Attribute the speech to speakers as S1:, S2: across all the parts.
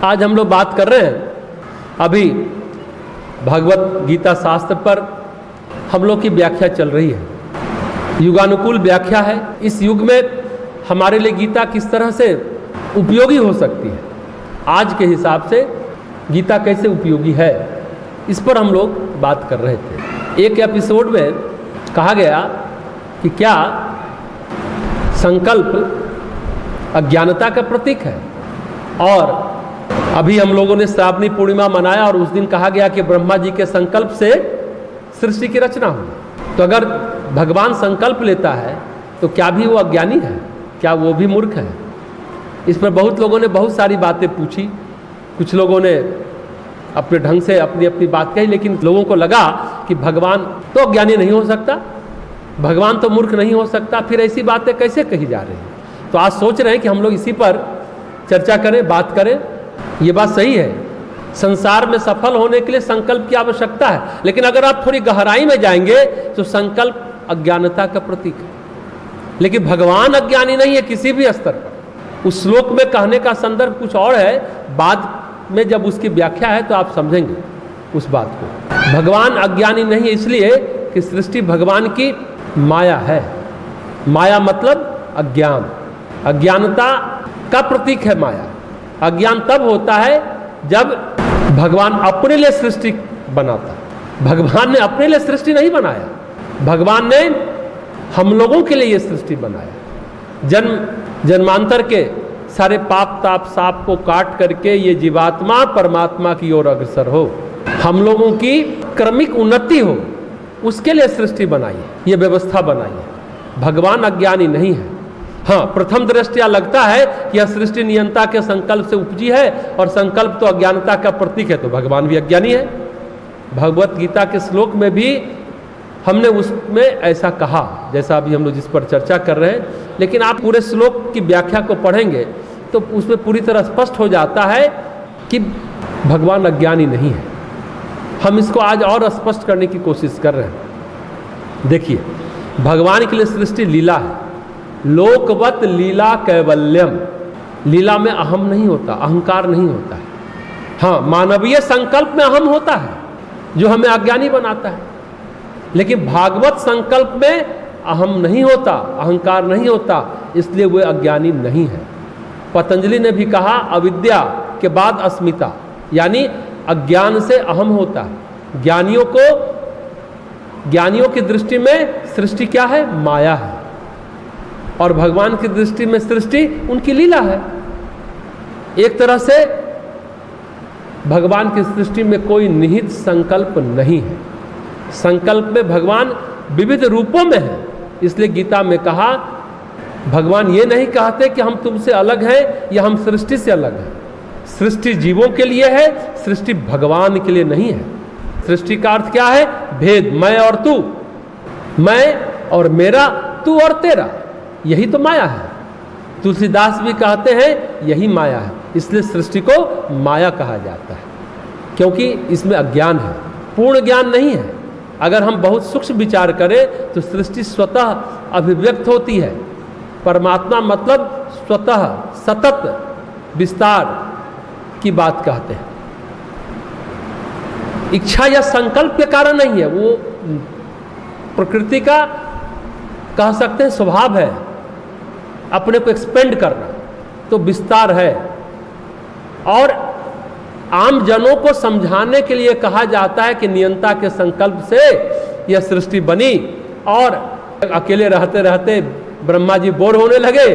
S1: आज हम लोग बात कर रहे हैं अभी भगवत गीता शास्त्र पर हम लोग की व्याख्या चल रही है, युगानुकूल व्याख्या है। इस युग में हमारे लिए गीता किस तरह से उपयोगी हो सकती है, आज के हिसाब से गीता कैसे उपयोगी है, इस पर हम लोग बात कर रहे थे। एक एपिसोड में कहा गया कि क्या संकल्प अज्ञानता का प्रतीक है, और अभी हम लोगों ने श्रावणी पूर्णिमा मनाया और उस दिन कहा गया कि ब्रह्मा जी के संकल्प से सृष्टि की रचना हुई। तो अगर भगवान संकल्प लेता है तो क्या भी वो अज्ञानी है, क्या वो भी मूर्ख है? इस पर बहुत लोगों ने बहुत सारी बातें पूछी, कुछ लोगों ने अपने ढंग से अपनी अपनी बात कही, लेकिन लोगों को लगा कि भगवान तो अज्ञानी नहीं हो सकता, भगवान तो मूर्ख नहीं हो सकता, फिर ऐसी बातें कैसे कही जा रही हैं। तो आज सोच रहे हैं कि हम लोग इसी पर चर्चा करें, बात करें। ये बात सही है, संसार में सफल होने के लिए संकल्प की आवश्यकता है, लेकिन अगर आप थोड़ी गहराई में जाएंगे तो संकल्प अज्ञानता का प्रतीक है। लेकिन भगवान अज्ञानी नहीं है किसी भी स्तर पर। उस श्लोक में कहने का संदर्भ कुछ और है, बाद में जब उसकी व्याख्या है तो आप समझेंगे उस बात को। भगवान अज्ञानी नहीं है इसलिए कि सृष्टि भगवान की माया है। माया मतलब अज्ञान, अज्ञानता का प्रतीक है माया। अज्ञान तब होता है जब भगवान अपने लिए सृष्टि बनाता है। भगवान ने अपने लिए सृष्टि नहीं बनाया, भगवान ने हम लोगों के लिए ये सृष्टि बनाया। जन्मांतर के सारे पाप ताप साप को काट करके ये जीवात्मा परमात्मा की ओर अग्रसर हो, हम लोगों की क्रमिक उन्नति हो, उसके लिए सृष्टि बनाई है, ये व्यवस्था बनाई है। भगवान अज्ञानी नहीं है। हाँ, प्रथम दृष्टया लगता है कि यह सृष्टि नियंता के संकल्प से उपजी है और संकल्प तो अज्ञानता का प्रतीक है, तो भगवान भी अज्ञानी है। भगवत गीता के श्लोक में भी हमने उसमें ऐसा कहा, जैसा अभी हम लोग जिस पर चर्चा कर रहे हैं। लेकिन आप पूरे श्लोक की व्याख्या को पढ़ेंगे तो उसमें पूरी तरह स्पष्ट हो जाता है कि भगवान अज्ञानी नहीं है। हम इसको आज और स्पष्ट करने की कोशिश कर रहे हैं। देखिए, भगवान के लिए सृष्टि लीला है, लोकवत लीला कैवल्यम। लीला में अहम नहीं होता, अहंकार नहीं होता है। हाँ, मानवीय संकल्प में अहम होता है जो हमें अज्ञानी बनाता है, लेकिन भागवत संकल्प में अहम नहीं होता, अहंकार नहीं होता, इसलिए वे अज्ञानी नहीं है। पतंजलि ने भी कहा अविद्या के बाद अस्मिता, यानी अज्ञान से अहम होता है। ज्ञानियों की दृष्टि में सृष्टि क्या है? माया है, और भगवान की दृष्टि में सृष्टि उनकी लीला है। एक तरह से भगवान की सृष्टि में कोई निहित संकल्प नहीं है। संकल्प में भगवान विविध रूपों में है, इसलिए गीता में कहा भगवान ये नहीं कहते कि हम तुमसे अलग हैं या हम सृष्टि से अलग हैं। सृष्टि जीवों के लिए है, सृष्टि भगवान के लिए नहीं है। सृष्टि का अर्थ क्या है? भेद, मैं और तू, मैं और मेरा, तू और तेरा, यही तो माया है। तुलसीदास भी कहते हैं यही माया है, इसलिए सृष्टि को माया कहा जाता है, क्योंकि इसमें अज्ञान है, पूर्ण ज्ञान नहीं है। अगर हम बहुत सूक्ष्म विचार करें तो सृष्टि स्वतः अभिव्यक्त होती है। परमात्मा मतलब स्वतः सतत विस्तार की बात कहते हैं। इच्छा या संकल्प के कारण नहीं है, वो प्रकृति का कह सकते हैं स्वभाव है, अपने को एक्सपेंड करना, तो विस्तार है। और आम जनों को समझाने के लिए कहा जाता है कि नियंता के संकल्प से यह सृष्टि बनी, और अकेले रहते रहते ब्रह्मा जी बोर होने लगे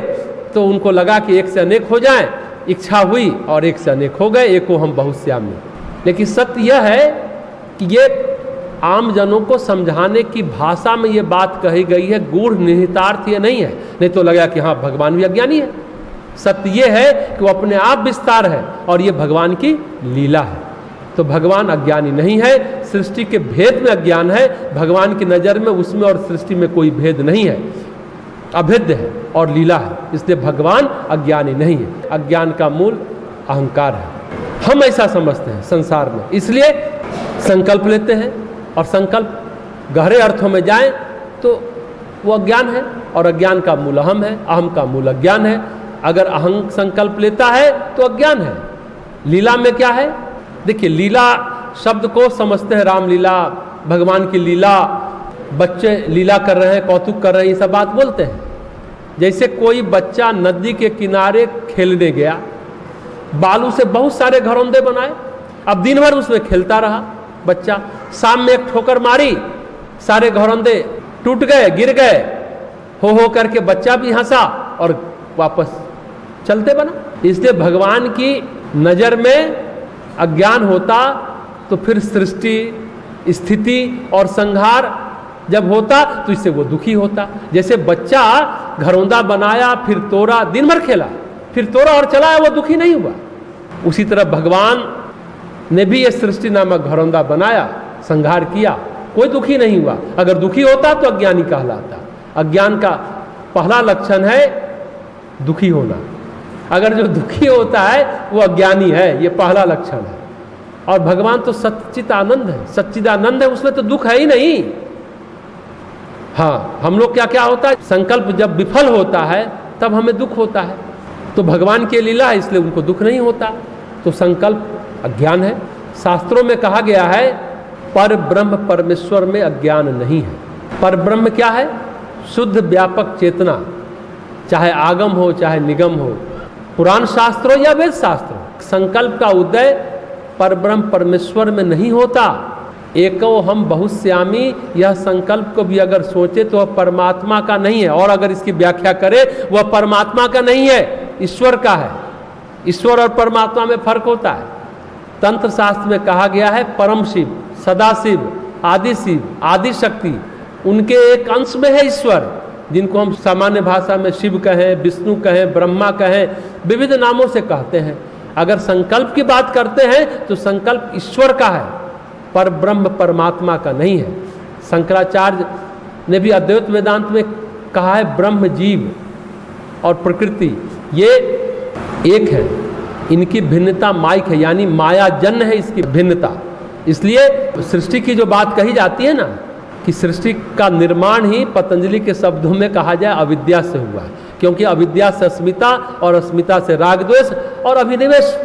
S1: तो उनको लगा कि एक से अनेक हो जाएं, इच्छा हुई और एक से अनेक हो गए, एको हम बहुत श्यामी। लेकिन सत्य यह है कि ये आम जनों को समझाने की भाषा में ये बात कही गई है, गूढ़ निहितार्थ ये नहीं है, नहीं तो लगा कि हाँ भगवान भी अज्ञानी है। सत्य ये है कि वो अपने आप विस्तार है और ये भगवान की लीला है। तो भगवान अज्ञानी नहीं है, सृष्टि के भेद में अज्ञान है। भगवान की नज़र में उसमें और सृष्टि में कोई भेद नहीं है, अभेद्य है और लीला है, इसलिए भगवान अज्ञानी नहीं है। अज्ञान का मूल अहंकार है, हम ऐसा समझते हैं संसार में, इसलिए संकल्प लेते हैं, और संकल्प गहरे अर्थों में जाए तो वो अज्ञान है, और अज्ञान का मूल अहम है, अहम का मूल अज्ञान है। अगर अहं संकल्प लेता है तो अज्ञान है, लीला में क्या है? देखिए, लीला शब्द को समझते हैं रामलीला, भगवान की लीला, बच्चे लीला कर रहे हैं, कौतुक कर रहे हैं, ये सब बात बोलते हैं। जैसे कोई बच्चा नदी के किनारे खेलने गया, बालू से बहुत सारे घरौंदे बनाए, अब दिन भर उसमें खेलता रहा बच्चा, शाम में एक ठोकर मारी, सारे घरौंदे टूट गए, गिर गए, हो करके बच्चा भी हंसा और वापस चलते बना। इसलिए भगवान की नजर में अज्ञान होता तो फिर सृष्टि, स्थिति और संहार जब होता तो इससे वो दुखी होता। जैसे बच्चा घरौंदा बनाया, फिर तोड़ा, दिन भर खेला, फिर तोड़ा और चलाया, वो दुखी नहीं हुआ। उसी तरह भगवान ने भी ये सृष्टि नामक घरौंदा बनाया, संहार किया, कोई दुखी नहीं हुआ। अगर दुखी होता तो अज्ञानी कहलाता। अज्ञान का पहला लक्षण है दुखी होना। अगर जो दुखी होता है वो अज्ञानी है, ये पहला लक्षण है। और भगवान तो सच्चिदानंद है, सच्चिदानंद है, उसमें तो दुख है ही नहीं। हाँ, हम लोग क्या क्या होता है, संकल्प जब विफल होता है तब हमें दुख होता है। तो भगवान की लीला है, इसलिए उनको दुख नहीं होता। तो संकल्प अज्ञान है। शास्त्रों में कहा गया है पर ब्रह्म परमेश्वर में अज्ञान नहीं है। पर ब्रह्म क्या है? शुद्ध व्यापक चेतना, चाहे आगम हो चाहे निगम हो, पुराण शास्त्र हो या वेद शास्त्र हो। संकल्प का उदय पर ब्रह्म परमेश्वर में नहीं होता। एको हम बहुश्यामी, यह संकल्प को भी अगर सोचे तो वह परमात्मा का नहीं है, और अगर इसकी व्याख्या करे वह परमात्मा का नहीं है, ईश्वर का है। ईश्वर और परमात्मा में फर्क होता है। तंत्र शास्त्र में कहा गया है परम शिव, सदाशिव, आदि शिव, आदि शक्ति, उनके एक अंश में है ईश्वर, जिनको हम सामान्य भाषा में शिव कहें, विष्णु कहें, ब्रह्मा कहें, विविध नामों से कहते हैं। अगर संकल्प की बात करते हैं तो संकल्प ईश्वर का है, पर ब्रह्म परमात्मा का नहीं है। शंकराचार्य ने भी अद्वैत वेदांत में कहा है ब्रह्म, जीव और प्रकृति ये एक है, इनकी भिन्नता माइक है, यानी माया जन्य है इसकी भिन्नता। इसलिए सृष्टि की जो बात कही जाती है ना, कि सृष्टि का निर्माण ही पतंजलि के शब्दों में कहा जाए अविद्या से हुआ है, क्योंकि अविद्या से अस्मिता और अस्मिता से राग द्वेष और अभिनिवेश।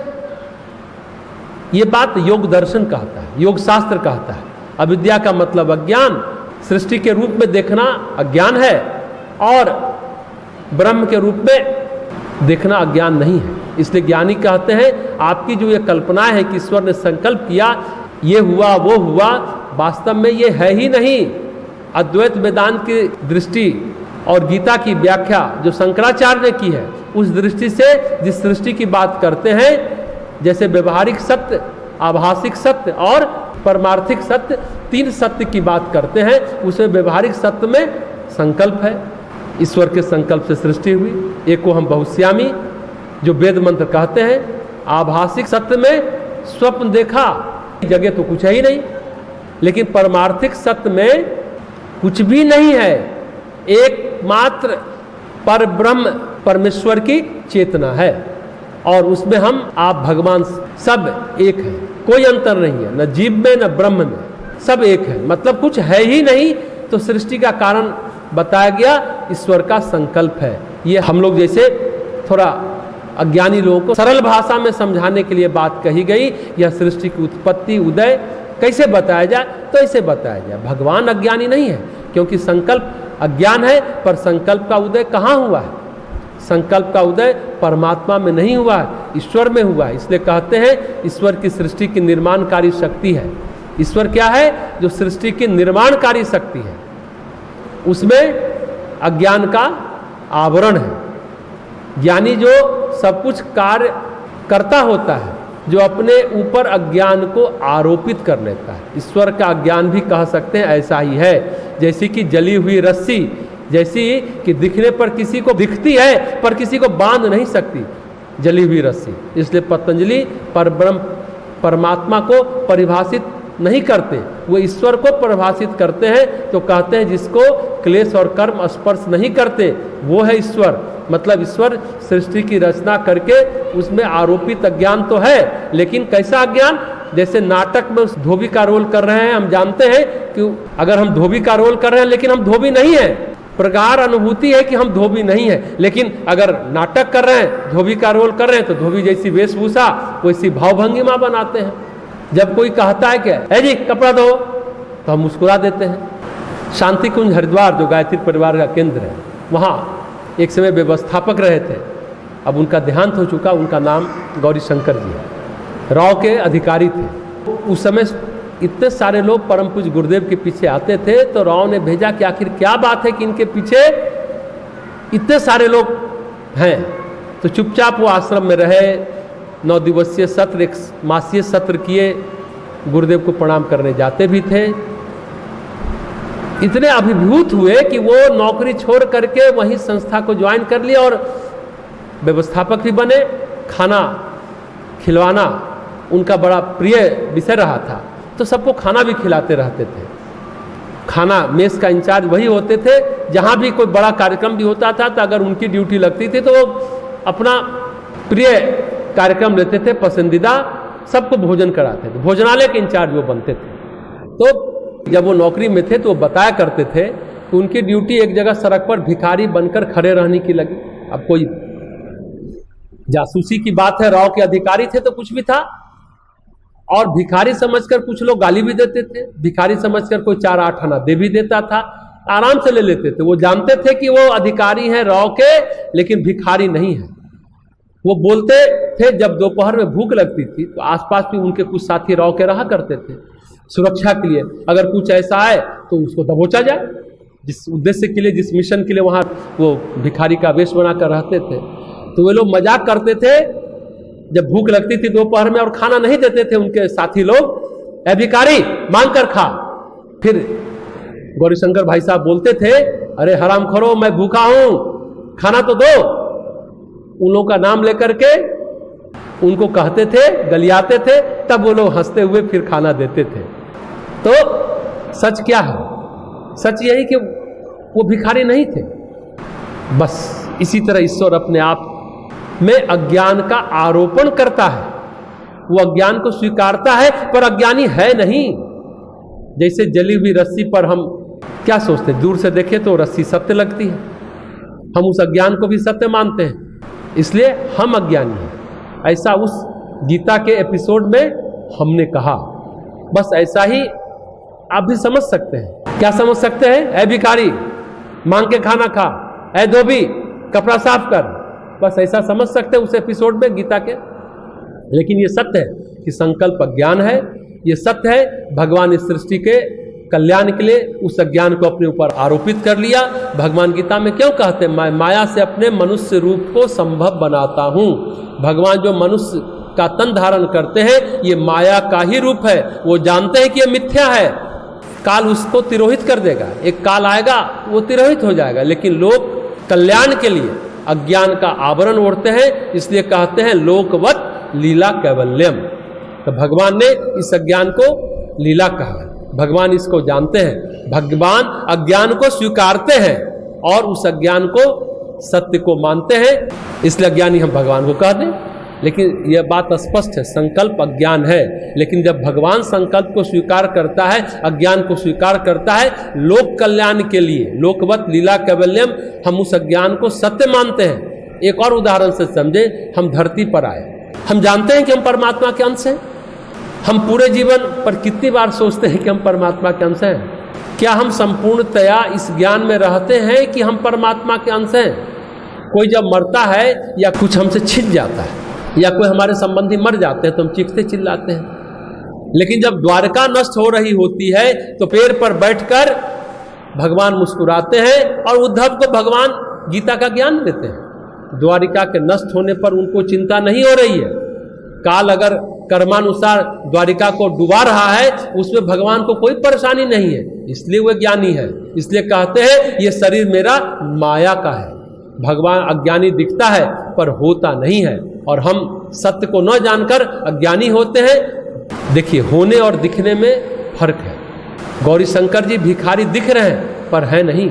S1: ये बात योग दर्शन कहता है, योग शास्त्र कहता है। अविद्या का मतलब अज्ञान, सृष्टि के रूप में देखना अज्ञान है, और ब्रह्म के रूप में देखना अज्ञान नहीं है। इसलिए ज्ञानी कहते हैं आपकी जो ये कल्पनाएं है कि ईश्वर ने संकल्प किया, ये हुआ वो हुआ, वास्तव में ये है ही नहीं। अद्वैत वेदांत की दृष्टि और गीता की व्याख्या जो शंकराचार्य ने की है, उस दृष्टि से जिस सृष्टि की बात करते हैं, जैसे व्यवहारिक सत्य, आभासिक सत्य और परमार्थिक सत्य, तीन सत्य की बात करते हैं, उसमें व्यवहारिक सत्य में संकल्प है, ईश्वर के संकल्प से सृष्टि हुई। एको हम बहुश्यामी जो वेद मंत्र कहते हैं, आभासिक सत्य में स्वप्न देखा, जगह तो कुछ है ही नहीं, लेकिन परमार्थिक सत्य में कुछ भी नहीं है, एकमात्र पर ब्रह्म परमेश्वर की चेतना है, और उसमें हम आप भगवान सब एक है, कोई अंतर नहीं है, न जीव में न ब्रह्म में, सब एक है, मतलब कुछ है ही नहीं। तो सृष्टि का कारण बताया गया, ईश्वर का संकल्प है। ये हम लोग जैसे थोड़ा अज्ञानी लोगों को सरल भाषा में समझाने के लिए बात कही गई। यह सृष्टि की उत्पत्ति उदय कैसे बताया जाए, तो ऐसे बताया जाए। भगवान अज्ञानी नहीं है, क्योंकि संकल्प अज्ञान है, पर संकल्प का उदय कहाँ हुआ है? संकल्प का उदय परमात्मा में नहीं हुआ है, ईश्वर में हुआ है। इसलिए कहते हैं ईश्वर की सृष्टि की निर्माणकारी शक्ति है। ईश्वर क्या है? जो सृष्टि की निर्माणकारी शक्ति है, उसमें अज्ञान का आवरण है। ज्ञानी जो सब कुछ कार्य करता होता है, जो अपने ऊपर अज्ञान को आरोपित कर लेता है। ईश्वर का अज्ञान भी कह सकते हैं ऐसा ही है, जैसे कि जली हुई रस्सी, जैसी कि दिखने पर किसी को दिखती है पर किसी को बांध नहीं सकती, जली हुई रस्सी। इसलिए पतंजलि परब्रह्म परमात्मा को परिभाषित नहीं करते, वो ईश्वर को परिभाषित करते हैं। तो कहते हैं जिसको क्लेश और कर्म स्पर्श नहीं करते वो है ईश्वर। मतलब ईश्वर सृष्टि की रचना करके उसमें आरोपित अज्ञान तो है, लेकिन कैसा अज्ञान? जैसे नाटक में उस धोबी का रोल कर रहे हैं, हम जानते हैं कि अगर हम धोबी का रोल कर रहे हैं लेकिन हम धोबी नहीं हैं, प्रगाढ़ अनुभूति है कि हम धोबी नहीं है, लेकिन अगर नाटक कर रहे हैं, धोबी का रोल कर रहे हैं, तो धोबी जैसी वेशभूषा वैसी भावभंगिमा बनाते हैं। जब कोई कहता है क्या है जी कपड़ा दो, तो हम मुस्कुरा देते हैं। शांति कुंज हरिद्वार जो गायत्री परिवार का केंद्र है, वहाँ एक समय व्यवस्थापक रहे थे, अब उनका देहांत हो चुका। उनका नाम गौरी शंकर जी है, राव के अधिकारी थे। उस समय इतने सारे लोग परम पूज्य गुरुदेव के पीछे आते थे, तो राव ने भेजा कि आखिर क्या बात है कि इनके पीछे इतने सारे लोग हैं। तो चुपचाप वो आश्रम में रहे, 9 दिवसीय सत्र, एक मासीय सत्र किए, गुरुदेव को प्रणाम करने जाते भी थे। इतने अभिभूत हुए कि वो नौकरी छोड़ करके वही संस्था को ज्वाइन कर लिया और व्यवस्थापक भी बने। खाना खिलवाना उनका बड़ा प्रिय विषय रहा था, तो सबको खाना भी खिलाते रहते थे। खाना मेस का इंचार्ज वही होते थे। जहाँ भी कोई बड़ा कार्यक्रम भी होता था, तो अगर उनकी ड्यूटी लगती थी तो वो अपना प्रिय कार्यक्रम लेते थे, पसंदीदा, सबको भोजन कराते थे। भोजनालय के इंचार्ज वो बनते थे। तो जब वो नौकरी में थे तो वो बताया करते थे कि उनकी ड्यूटी एक जगह सड़क पर भिखारी बनकर खड़े रहने की लगी। अब कोई जासूसी की बात है, राव के अधिकारी थे तो कुछ भी था, और भिखारी समझकर कुछ लोग गाली भी देते थे, भिखारी समझकर कोई 4-8 आना दे भी देता था, आराम से ले लेते थे। वो जानते थे कि वो अधिकारी हैं राव के, लेकिन भिखारी नहीं है। वो बोलते थे जब दोपहर में भूख लगती थी तो आसपास भी उनके कुछ साथी राव के रहा करते थे सुरक्षा के लिए। अगर कुछ ऐसा आए तो उसको दबोचा जाए, जिस उद्देश्य के लिए, जिस मिशन के लिए वहाँ वो भिखारी का वेश बनाकर रहते थे। तो वे लोग मजाक करते थे जब भूख लगती थी दोपहर में और खाना नहीं देते थे उनके साथी लोग, ऐ भिखारी मांग कर खा। फिर गौरीशंकर भाई साहब बोलते थे, अरे हरामखोरो, मैं भूखा हूं, खाना तो दो। उन लोगों का नाम लेकर के उनको कहते थे, गलियाते थे, तब वो लोग हंसते हुए फिर खाना देते थे। तो सच क्या है? सच यही कि वो भिखारी नहीं थे। बस इसी तरह ईश्वर अपने आप में अज्ञान का आरोपण करता है। वो अज्ञान को स्वीकारता है पर अज्ञानी है नहीं। जैसे जली हुई रस्सी पर हम क्या सोचते हैं, दूर से देखें तो रस्सी सत्य लगती है, हम उस अज्ञान को भी सत्य मानते हैं, इसलिए हम अज्ञानी हैं। ऐसा उस गीता के एपिसोड में हमने कहा। बस ऐसा ही आप भी समझ सकते हैं। क्या समझ सकते हैं? ऐ भिखारी मांग के खाना खा, ऐ धोबी कपड़ा साफ कर, बस ऐसा समझ सकते हैं उस एपिसोड में गीता के। लेकिन ये सत्य है कि संकल्प अज्ञान है, ये सत्य है भगवान इस सृष्टि के कल्याण के लिए उस अज्ञान को अपने ऊपर आरोपित कर लिया। भगवान गीता में क्यों कहते हैं, मैं माया से अपने मनुष्य रूप को संभव बनाता हूं। भगवान जो मनुष्य का तन धारण करते हैं ये माया का ही रूप है। वो जानते हैं कि ये मिथ्या है, काल उसको तिरोहित कर देगा, एक काल आएगा वो तिरोहित हो जाएगा। लेकिन लोग कल्याण के लिए अज्ञान का आवरण ओढ़ते हैं, इसलिए कहते हैं लोकवत लीला कैवल्यम। तो भगवान ने इस अज्ञान को लीला कहा। भगवान इसको जानते हैं, भगवान अज्ञान को स्वीकारते हैं और उस अज्ञान को सत्य को मानते हैं, इसलिए अज्ञानी हम भगवान को कहते हैं। लेकिन यह बात स्पष्ट है, संकल्प अज्ञान है। लेकिन जब भगवान संकल्प को स्वीकार करता है, अज्ञान को स्वीकार करता है लोक कल्याण के लिए, लोकवत लीला कैवल्यम, हम उस अज्ञान को सत्य मानते हैं। एक और उदाहरण से समझें, हम धरती पर आए, हम जानते हैं कि हम परमात्मा के अंश हैं। हम पूरे जीवन पर कितनी बार सोचते हैं कि हम परमात्मा के अंश हैं? क्या हम संपूर्णतया इस ज्ञान में रहते हैं कि हम परमात्मा के अंश हैं? कोई जब मरता है या कुछ हमसे छिन जाता है या कोई हमारे संबंधी मर जाते हैं तो हम चीखते चिल्लाते हैं। लेकिन जब द्वारका नष्ट हो रही होती है तो पेड़ पर बैठकर भगवान मुस्कुराते हैं और उद्धव को भगवान गीता का ज्ञान देते हैं। द्वारिका के नष्ट होने पर उनको चिंता नहीं हो रही है। काल अगर कर्मानुसार द्वारिका को डुबा रहा है, उसमें भगवान को कोई परेशानी नहीं है, इसलिए वह ज्ञानी है। इसलिए कहते हैं ये शरीर मेरा माया का है। भगवान अज्ञानी दिखता है पर होता नहीं है, और हम सत्य को न जानकर अज्ञानी होते हैं। देखिए, होने और दिखने में फर्क है। गौरी शंकर जी भिखारी दिख रहे हैं पर है नहीं।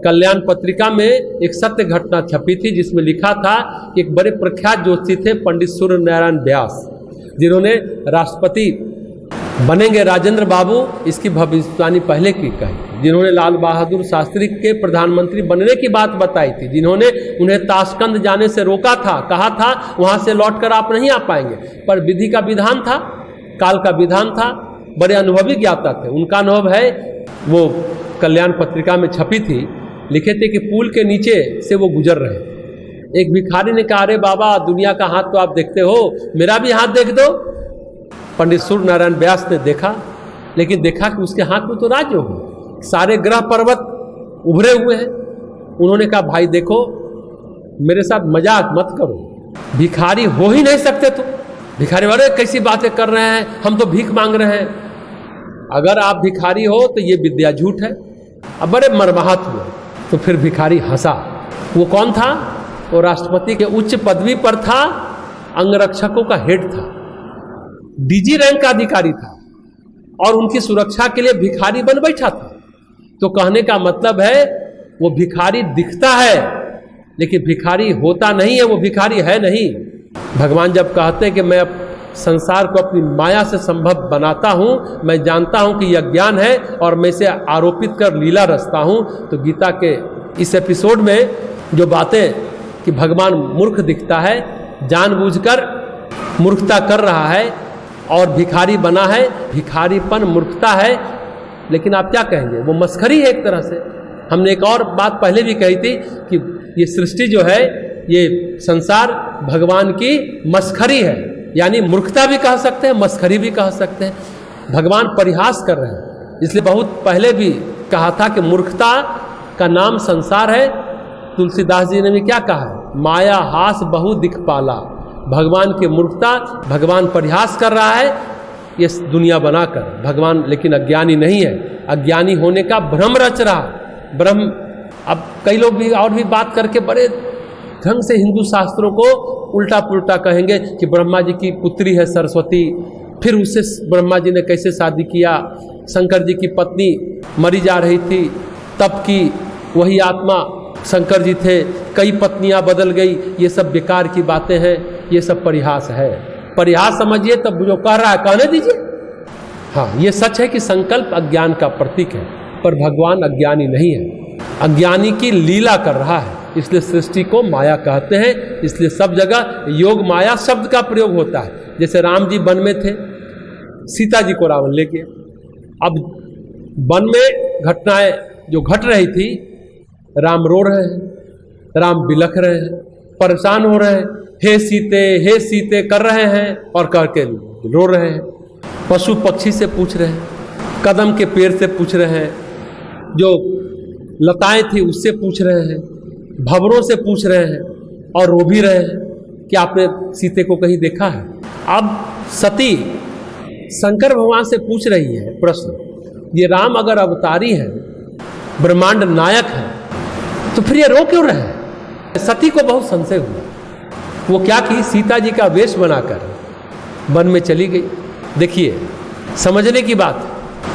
S1: कल्याण पत्रिका में एक सत्य घटना छपी थी जिसमें लिखा था कि एक बड़े प्रख्यात ज्योतिषी थे पंडित सूर्य नारायण व्यास, जिन्होंने राष्ट्रपति बनेंगे राजेंद्र बाबू, इसकी भविष्यवाणी पहले की कही, जिन्होंने लाल बहादुर शास्त्री के प्रधानमंत्री बनने की बात बताई थी, जिन्होंने उन्हें ताशकंद जाने से रोका था, कहा था वहां से लौटकर आप नहीं आ पाएंगे, पर विधि का विधान था, काल का विधान था, बड़े अनुभवी ज्ञाता थे। उनका अनुभव है, वो कल्याण पत्रिका में छपी थी, लिखे थे कि पुल के नीचे से वो गुजर रहे, एक भिखारी ने कहा, अरे बाबा दुनिया का हाथ तो आप देखते हो, मेरा भी हाथ देख दो। पंडित सूर्य नारायण व्यास ने देखा, लेकिन देखा कि उसके हाथ में तो राज्य हो, सारे ग्रह पर्वत उभरे हुए हैं। उन्होंने कहा, भाई देखो मेरे साथ मजाक मत करो, भिखारी हो ही नहीं सकते तुम। भिखारी वाले कैसी बातें कर रहे हैं, हम तो भीख मांग रहे हैं। अगर आप भिखारी हो तो ये विद्या झूठ है। अब बड़े मर्माहत हुए, तो फिर भिखारी हंसा। वो कौन था? वो राष्ट्रपति के उच्च पदवी पर था, अंगरक्षकों का हेड था, डीजी रैंक का अधिकारी था, और उनकी सुरक्षा के लिए भिखारी बन बैठा था। तो कहने का मतलब है वो भिखारी दिखता है, लेकिन भिखारी होता नहीं है, वो भिखारी है नहीं। भगवान जब कहते हैं कि मैं संसार को अपनी माया से संभव बनाता हूं, मैं जानता हूं कि यह ज्ञान है और मैं इसे आरोपित कर लीला रचता हूं, तो गीता के इस एपिसोड में जो बातें कि भगवान मूर्ख दिखता है, जानबूझकर मूर्खता कर रहा है और भिखारी बना है, भिखारीपन मूर्खता है। लेकिन आप क्या कहेंगे, वो मस्खरी है एक तरह से। हमने एक और बात पहले भी कही थी कि ये सृष्टि जो है, ये संसार भगवान की मस्खरी है, यानी मूर्खता भी कह सकते हैं, मस्खरी भी कह सकते हैं। भगवान परिहास कर रहे हैं, इसलिए बहुत पहले भी कहा था कि मूर्खता का नाम संसार है। तुलसीदास जी ने भी क्या कहा है, माया हास बहु दिख पाला। भगवान की मूर्खता, भगवान परिहास कर रहा है ये दुनिया बनाकर, भगवान लेकिन अज्ञानी नहीं है, अज्ञानी होने का भ्रम रच रहा है। भ्रम, अब कई लोग भी और भी बात करके बड़े ढंग से हिंदू शास्त्रों को उल्टा पुल्टा कहेंगे कि ब्रह्मा जी की पुत्री है सरस्वती, फिर उससे ब्रह्मा जी ने कैसे शादी किया, शंकर जी की पत्नी मरी जा रही थी, तब की वही आत्मा शंकर जी थे, कई पत्नियां बदल गई। ये सब बेकार की बातें हैं, ये सब परिहास है। परिहास समझिए, तब जो कह रहा है कहने दीजिए। हाँ, ये सच है कि संकल्प अज्ञान का प्रतीक है, पर भगवान अज्ञानी नहीं है, अज्ञानी की लीला कर रहा है, इसलिए सृष्टि को माया कहते हैं। इसलिए सब जगह योग माया शब्द का प्रयोग होता है। जैसे राम जी वन में थे, सीता जी को रावण ले गया। अब वन में घटनाएं जो घट रही थी, राम रो रहे हैं, राम बिलख रहे हैं, परेशान हो रहे हैं, हे सीते कर रहे हैं और करके रो रहे हैं। पशु पक्षी से पूछ रहे हैं, कदम के पेड़ से पूछ रहे हैं, जो लताएं थी उससे पूछ रहे हैं, भंवरों से पूछ रहे हैं और रो भी रहे हैं कि आपने सीते को कहीं देखा है। अब सती शंकर भगवान से पूछ रही है प्रश्न, ये राम अगर अवतारी है, ब्रह्मांड नायक है, तो फिर ये रो क्यों रहे हैं? सती को बहुत संशय हुआ। वो क्या की, सीता जी का वेश बनाकर वन में चली गई। देखिए समझने की बात,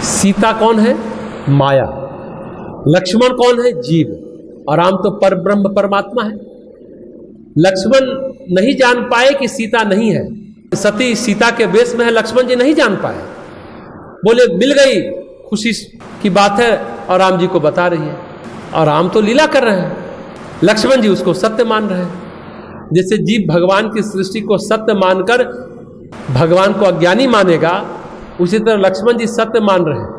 S1: सीता कौन है? माया। लक्ष्मण कौन है? जीव। और राम तो परब्रह्म परमात्मा है। लक्ष्मण नहीं जान पाए कि सीता नहीं है, सती सीता के वेश में है, लक्ष्मण जी नहीं जान पाए, बोले मिल गई, खुशी की बात है, और राम जी को बता रही है, और राम तो लीला कर रहे हैं, लक्ष्मण जी उसको सत्य मान रहे हैं। जैसे जीव भगवान की सृष्टि को सत्य मानकर भगवान को अज्ञानी मानेगा, उसी तरह लक्ष्मण जी सत्य मान रहे हैं,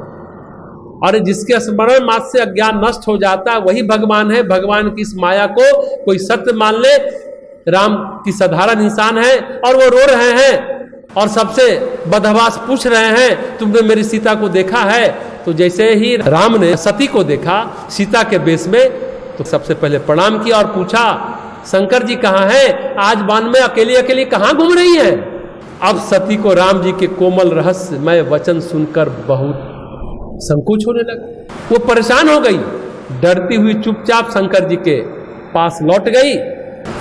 S1: और जिसके स्मरण मात्र से अज्ञान नष्ट हो जाता है वही भगवान है। भगवान की इस माया को कोई सत्य मान ले, राम की साधारण इंसान है और वो रो रहे हैं और सबसे बदहवास पूछ रहे हैं, तुमने मेरी सीता को देखा है? तो जैसे ही राम ने सती को देखा सीता के वेश में, तो सबसे पहले प्रणाम किया और पूछा, शंकर जी कहाँ हैं? आज वन में अकेली अकेली कहाँ घूम रही हैं? अब सती को राम जी के कोमल रहस्यमय वचन सुनकर बहुत संकोच होने लगा। वो परेशान हो गई, डरती हुई चुपचाप शंकर जी के पास लौट गई।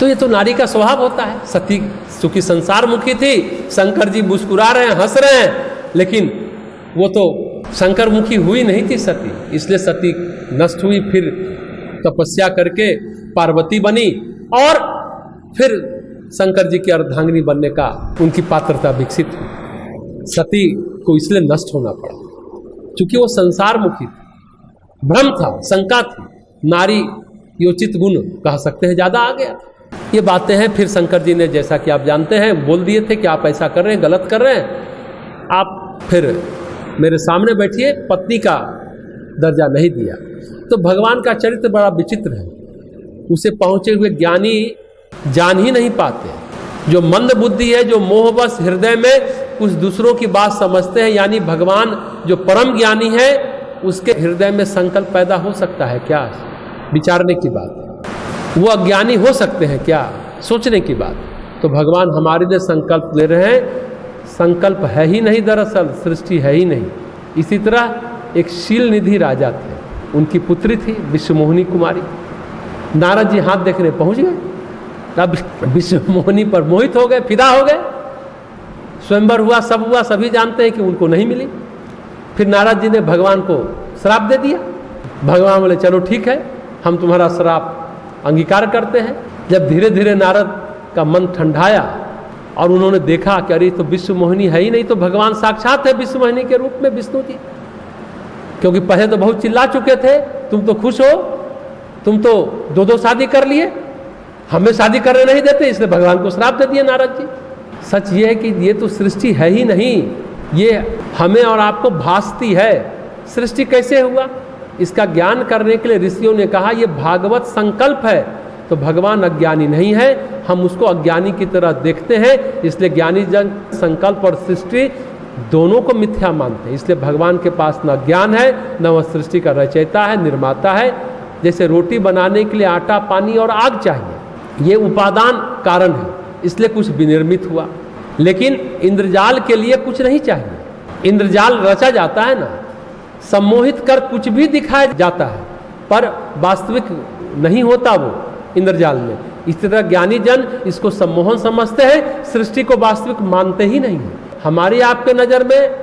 S1: तो ये तो नारी का स्वभाव होता है। सती चूंकि संसार मुखी थी, शंकर जी मुस्कुरा रहे हैं, हंस रहे हैं, लेकिन वो तो शंकर मुखी हुई नहीं थी सती, इसलिए सती नष्ट हुई। फिर तपस्या करके पार्वती बनी और फिर शंकर जी की अर्धांगिनी बनने का उनकी पात्रता विकसित हुई। सती को इसलिए नष्ट होना पड़ा क्योंकि वो संसार मुखी थी, भ्रम था, शंका थी, नारी योचित गुण कह सकते हैं ज्यादा आ गया। ये बातें हैं। फिर शंकर जी ने, जैसा कि आप जानते हैं, बोल दिए थे कि आप ऐसा कर रहे हैं, गलत कर रहे हैं, आप फिर मेरे सामने बैठिए, पत्नी का दर्जा नहीं दिया। तो भगवान का चरित्र बड़ा विचित्र है, उसे पहुंचे हुए ज्ञानी जान ही नहीं पाते। जो मंद बुद्धि है, जो मोहवश हृदय में कुछ दूसरों की बात समझते हैं, यानी भगवान जो परम ज्ञानी है उसके हृदय में संकल्प पैदा हो सकता है क्या? विचारने की बात है। वो अज्ञानी हो सकते हैं क्या? सोचने की बात। तो भगवान हमारे लिए संकल्प ले रहे हैं। संकल्प है ही नहीं, दरअसल सृष्टि है ही नहीं। इसी तरह एक शील निधि राजा थे, उनकी पुत्री थी विश्वमोहिनी कुमारी। नारद जी हाथ देखने पहुंच गए, अब विश्वमोहिनी पर मोहित हो गए, फिदा हो गए। स्वयंवर हुआ, सब हुआ, सभी जानते हैं कि उनको नहीं मिली। फिर नारद जी ने भगवान को श्राप दे दिया। भगवान बोले चलो ठीक है, हम तुम्हारा श्राप अंगीकार करते हैं। जब धीरे धीरे नारद का मन ठंडाया और उन्होंने देखा कि अरे तो विश्वमोहिनी है ही नहीं, तो भगवान साक्षात है विश्वमोहिनी के रूप में विष्णु जी। क्योंकि पहले तो बहुत चिल्ला चुके थे, तुम तो खुश हो, तुम तो दो दो शादी कर लिए, हमें शादी करने नहीं देते, इसलिए भगवान को श्राप दे दिया नारद जी। सच ये है कि ये तो सृष्टि है ही नहीं, ये हमें और आपको भासती है। सृष्टि कैसे हुआ, इसका ज्ञान करने के लिए ऋषियों ने कहा ये भागवत संकल्प है। तो भगवान अज्ञानी नहीं है, हम उसको अज्ञानी की तरह देखते हैं, इसलिए ज्ञानी जन संकल्प और सृष्टि दोनों को मिथ्या मानते हैं। इसलिए भगवान के पास न ज्ञान है, न वह सृष्टि का रचयिता है, निर्माता है। जैसे रोटी बनाने के लिए आटा, पानी और आग चाहिए, ये उपादान कारण है, इसलिए कुछ विनिर्मित हुआ। लेकिन इंद्रजाल के लिए कुछ नहीं चाहिए। इंद्रजाल रचा जाता है ना, सम्मोहित कर कुछ भी दिखाया जाता है, पर वास्तविक नहीं होता वो इंद्रजाल में। इस तरह ज्ञानी जन इसको सम्मोहन समझते हैं, सृष्टि को वास्तविक मानते ही नहीं है। हमारी आपके नज़र में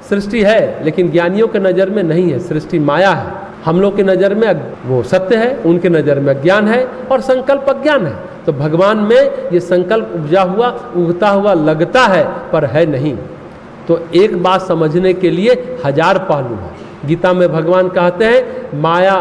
S1: सृष्टि है, लेकिन ज्ञानियों के नज़र में नहीं है, सृष्टि माया है। हम लोग की नज़र में वो सत्य है, उनके नज़र में अज्ञान है और संकल्प अज्ञान है। तो भगवान में ये संकल्प उपजा हुआ, उगता हुआ लगता है, पर है नहीं। तो एक बात समझने के लिए हजार पहलू है। गीता में भगवान कहते हैं माया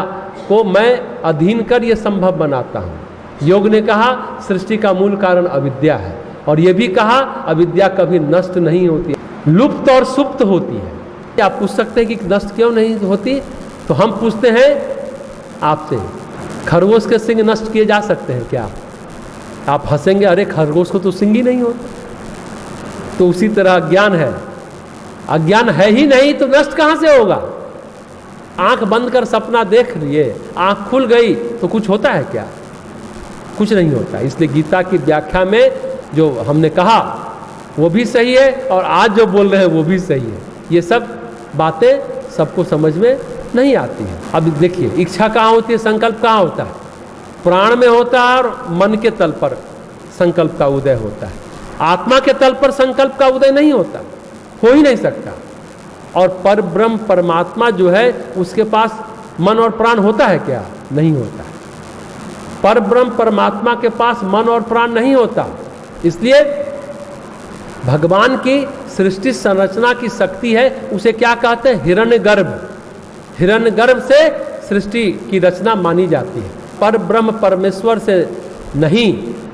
S1: को मैं अधीन कर ये संभव बनाता हूँ। योग ने कहा सृष्टि का मूल कारण अविद्या है, और ये भी कहा अविद्या कभी नष्ट नहीं होती, लुप्त और सुप्त होती है। आप पूछ सकते हैं कि नष्ट क्यों नहीं होती, तो हम पूछते हैं आपसे, खरगोश के सिंग नष्ट किए जा सकते हैं क्या? आप हंसेंगे, अरे खरगोश को तो सिंग ही नहीं होता। तो उसी तरह अज्ञान है, अज्ञान है ही नहीं तो नष्ट कहां से होगा? आंख बंद कर सपना देख लिए, आंख खुल गई तो कुछ होता है क्या? कुछ नहीं होता। इसलिए गीता की व्याख्या में जो हमने कहा वो भी सही है, और आज जो बोल रहे हैं वो भी सही है। ये सब बातें सबको समझ में नहीं आती है। अब देखिए, इच्छा कहाँ होती है, संकल्प कहाँ होता है? प्राण में होता है, और मन के तल पर संकल्प का उदय होता है। आत्मा के तल पर संकल्प का उदय नहीं होता, हो ही नहीं सकता। और पर ब्रह्म परमात्मा जो है उसके पास मन और प्राण होता है क्या? नहीं होता है। पर ब्रह्म परमात्मा के पास मन और प्राण नहीं होता। इसलिए भगवान की सृष्टि संरचना की शक्ति है, उसे क्या कहते हैं? हिरण्यगर्भ। हिरण्यगर्भ से सृष्टि की रचना मानी जाती है, पर ब्रह्म परमेश्वर से नहीं।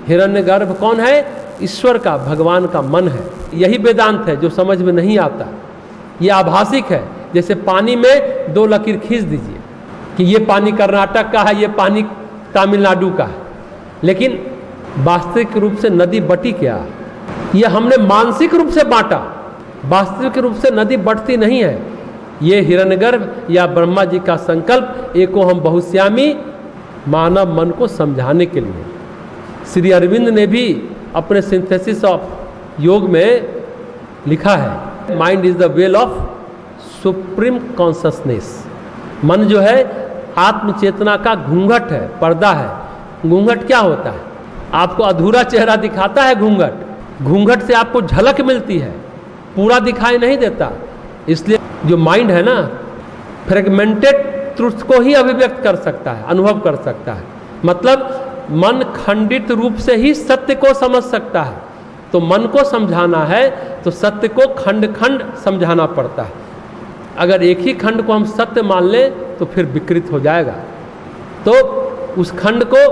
S1: हिरण्यगर्भ कौन है? ईश्वर का, भगवान का मन है। यही वेदांत है जो समझ में नहीं आता। ये आभासिक है। जैसे पानी में दो लकीर खींच दीजिए कि ये पानी कर्नाटक का है, ये पानी तमिलनाडु का है, लेकिन वास्तविक रूप से नदी बटी क्या? ये हमने मानसिक रूप से बांटा, वास्तविक रूप से नदी बढ़ती नहीं है। ये हिरण्यगर्भ या ब्रह्मा जी का संकल्प एको हम बहुश्यामी मानव मन को समझाने के लिए। श्री अरविंद ने भी अपने सिंथेसिस ऑफ योग में लिखा है, mind is the well of supreme consciousness. मन जो है आत्म चेतना का घूंघट है, पर्दा है। घूंघट क्या होता है? आपको अधूरा चेहरा दिखाता है घूंघट। घूंघट से आपको झलक मिलती है, पूरा दिखाई नहीं देता। इसलिए जो माइंड है ना, फ्रेगमेंटेड ट्रुथ को ही अभिव्यक्त कर सकता है, अनुभव कर सकता है। मतलब मन खंडित रूप से ही सत्य को समझ सकता है। तो मन को समझाना है तो सत्य को खंड खंड समझाना पड़ता है। अगर एक ही खंड को हम सत्य मान लें तो फिर विकृत हो जाएगा। तो उस खंड को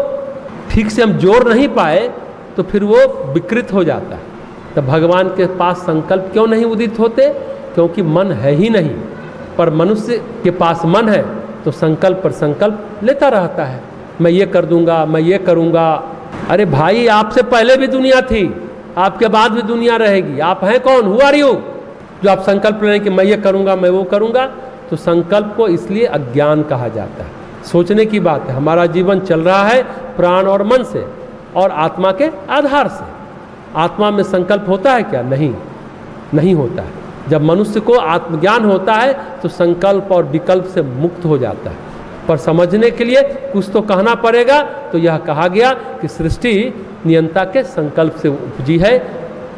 S1: ठीक से हम जोड़ नहीं पाए तो फिर वो विकृत हो जाता है। तो भगवान के पास संकल्प क्यों नहीं उदित होते? क्योंकि मन है ही नहीं। पर मनुष्य के पास मन है तो संकल्प पर संकल्प लेता रहता है, मैं ये कर दूंगा, मैं ये करूंगा। अरे भाई, आपसे पहले भी दुनिया थी, आपके बाद भी दुनिया रहेगी। आप हैं कौन? हु आर यू जो आप संकल्प लें कि मैं ये करूंगा, मैं वो करूंगा? तो संकल्प को इसलिए अज्ञान कहा जाता है। सोचने की बात है। हमारा जीवन चल रहा है प्राण और मन से और आत्मा के आधार से। आत्मा में संकल्प होता है क्या? नहीं होता है। जब मनुष्य को आत्मज्ञान होता है तो संकल्प और विकल्प से मुक्त हो जाता है। पर समझने के लिए कुछ तो कहना पड़ेगा। तो यह कहा गया कि सृष्टि नियंता के संकल्प से उपजी है,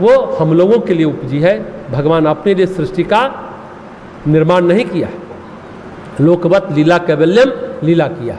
S1: वो हम लोगों के लिए उपजी है। भगवान अपने लिए सृष्टि का निर्माण नहीं किया, लोकवत लीला कैवल्यम लीला किया।